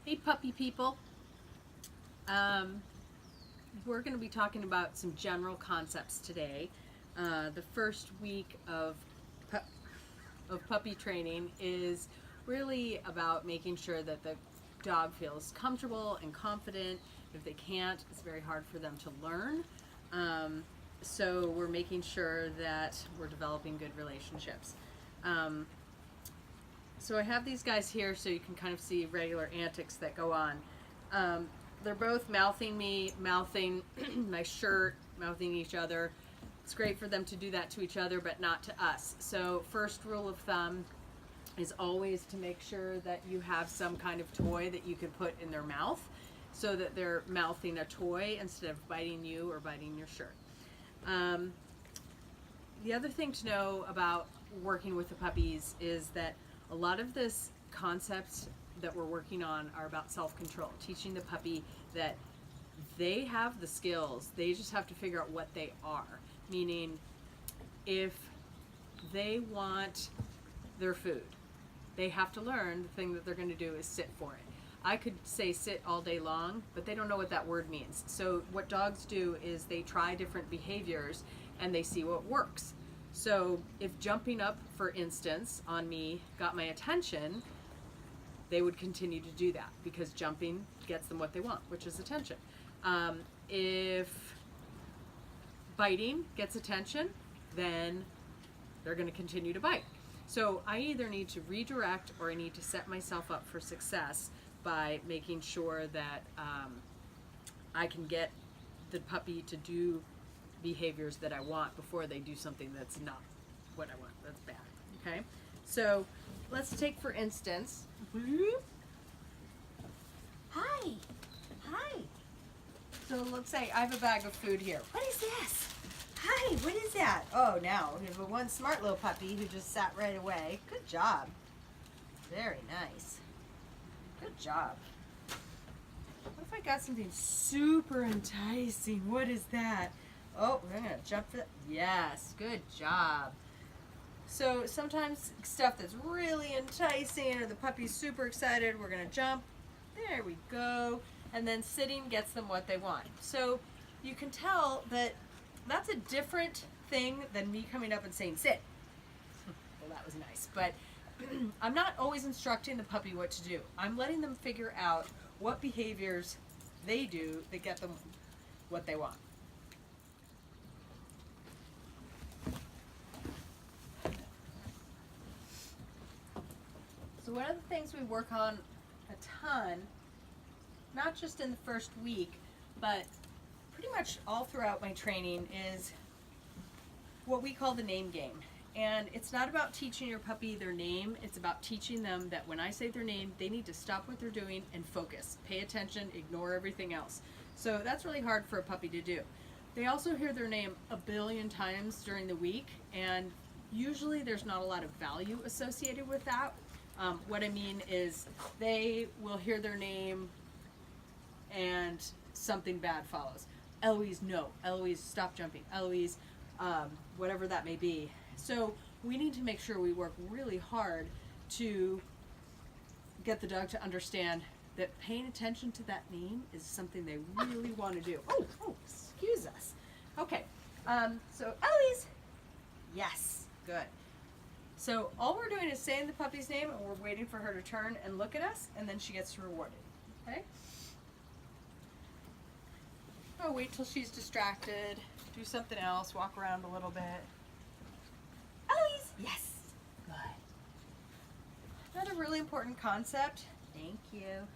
Hey puppy people. We're going to be talking about some general concepts today. The first week of puppy training is really about making sure that the dog feels comfortable and confident. If they can't, it's very hard for them to learn. So we're making sure that we're developing good relationships. So I have these guys here so you can kind of see regular antics that go on. They're both mouthing me, mouthing my shirt, mouthing each other. It's great for them to do that to each other, but not to us. So first rule of thumb is always to make sure that you have some kind of toy that you can put in their mouth so that they're mouthing a toy instead of biting you or biting your shirt. The other thing to know about working with the puppies is that a lot of this concepts that we're working on are about self-control, teaching the puppy that they have the skills, they just have to figure out what they are. Meaning, if they want their food, they have to learn the thing that they're going to do is sit for it. I could say sit all day long, but they don't know what that word means. So what dogs do is they try different behaviors and they see what works. So if jumping up, for instance, on me got my attention, they would continue to do that because jumping gets them what they want, which is attention. If biting gets attention, then they're going to continue to bite. So I either need to redirect or I need to set myself up for success by making sure that I can get the puppy to do behaviors that I want before they do something that's not what I want, that's bad. Okay, so let's take for instance, hi, so let's say I have a bag of food here. What is this? Hi, what is that? Oh, now we have one smart little puppy who just sat right away. Good job. Very nice. Good job. What if I got something super enticing? What is that? Oh, we're gonna jump for that. Yes, good job. So sometimes stuff that's really enticing or the puppy's super excited, we're gonna jump. There we go. And then sitting gets them what they want. So you can tell that that's a different thing than me coming up and saying sit. Well, that was nice, but I'm not always instructing the puppy what to do. I'm letting them figure out what behaviors they do that get them what they want. So one of the things we work on a ton, not just in the first week, but pretty much all throughout my training, is what we call the name game. And it's not about teaching your puppy their name, it's about teaching them that when I say their name, they need to stop what they're doing and focus. Pay attention, ignore everything else. So that's really hard for a puppy to do. They also hear their name a billion times during the week, and usually there's not a lot of value associated with that. What I mean is they will hear their name and something bad follows. Eloise, no. Eloise, stop jumping. Eloise, whatever that may be. So we need to make sure we work really hard to get the dog to understand that paying attention to that name is something they really want to do. Oh, excuse us. Okay, so Eloise, yes, good. So all we're doing is saying the puppy's name and we're waiting for her to turn and look at us, and then she gets rewarded, okay? Oh, wait till she's distracted, do something else, walk around a little bit. Eloise, yes, good. Another really important concept, thank you.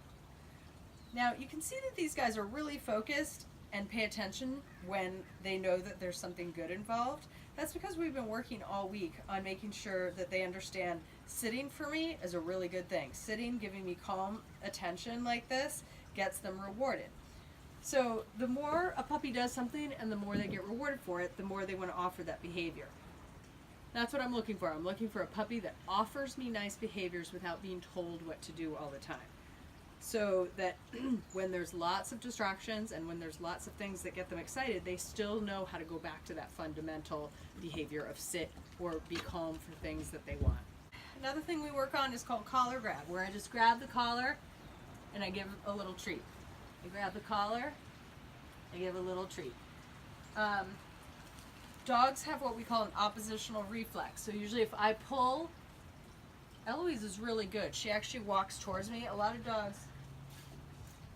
Now you can see that these guys are really focused and pay attention when they know that there's something good involved. That's because we've been working all week on making sure that they understand sitting for me is a really good thing. Sitting, giving me calm attention like this, gets them rewarded. So the more a puppy does something and the more they get rewarded for it, the more they want to offer that behavior. That's what I'm looking for. I'm looking for a puppy that offers me nice behaviors without being told what to do all the time. So that when there's lots of distractions and when there's lots of things that get them excited, they still know how to go back to that fundamental behavior of sit or be calm for things that they want. Another thing we work on is called collar grab, where I just grab the collar and I give a little treat. I grab the collar, I give a little treat. Dogs have what we call an oppositional reflex. So usually if I pull, Eloise is really good. She actually walks towards me. A lot of dogs,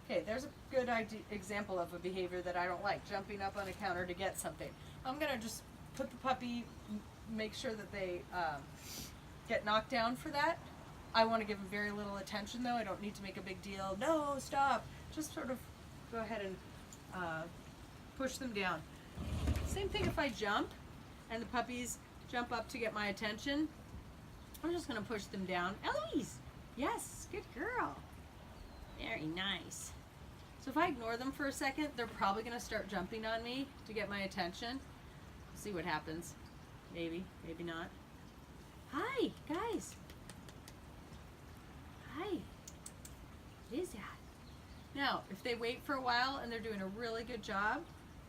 okay, there's a good example of a behavior that I don't like, jumping up on a counter to get something. I'm gonna just put the puppy, make sure that they get knocked down for that. I want to give them very little attention though. I don't need to make a big deal. No, stop. Just sort of go ahead and push them down. Same thing if I jump and the puppies jump up to get my attention. I'm just going to push them down. Eloise! Yes, good girl. Very nice. So if I ignore them for a second, they're probably going to start jumping on me to get my attention. See what happens. Maybe, maybe not. Hi, guys. Hi. What is that? Now, if they wait for a while and they're doing a really good job,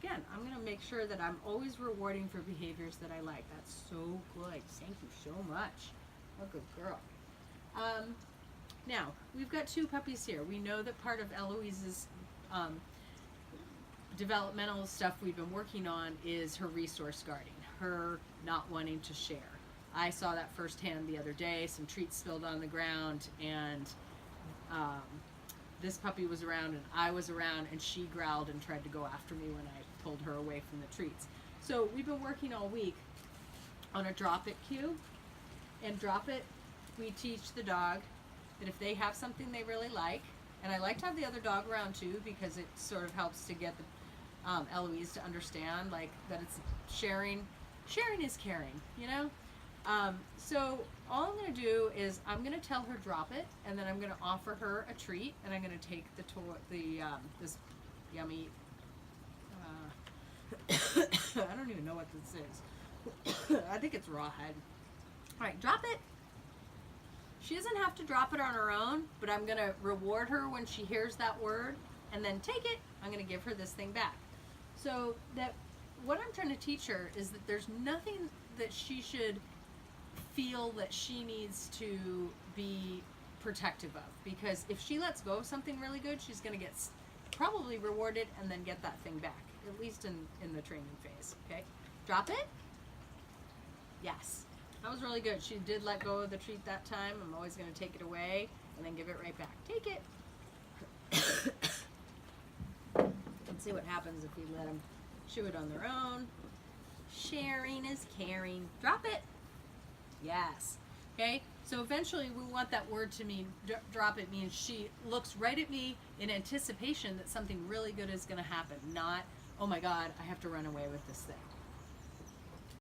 again, I'm going to make sure that I'm always rewarding for behaviors that I like. That's so good. Thank you so much. What a good girl. Now, we've got 2 puppies here. We know that part of Eloise's developmental stuff we've been working on is her resource guarding, her not wanting to share. I saw that firsthand the other day. Some treats spilled on the ground, and this puppy was around and I was around, and she growled and tried to go after me when I pulled her away from the treats. So we've been working all week on a drop it cue. And drop it, we teach the dog that if they have something they really like, and I like to have the other dog around too, because it sort of helps to get the Eloise to understand like that it's sharing is caring, you know. So all I'm going to do is I'm going to tell her drop it, and then I'm going to offer her a treat, and I'm going to take this yummy I don't even know what this is. I think it's rawhide. All right, drop it. She doesn't have to drop it on her own, but I'm going to reward her when she hears that word, and then take it. I'm going to give her this thing back. So that what I'm trying to teach her is that there's nothing that she should feel that she needs to be protective of, because if she lets go of something really good, she's going to get probably rewarded and then get that thing back, at least in the training phase. Okay, drop it. Yes. That was really good. She did let go of the treat that time. I'm always going to take it away and then give it right back. Take it. Let's see what happens if we let them chew it on their own. Sharing is caring. Drop it. Yes. Okay? So eventually we want that word to mean, drop it means she looks right at me in anticipation that something really good is going to happen. Not, oh my God, I have to run away with this thing.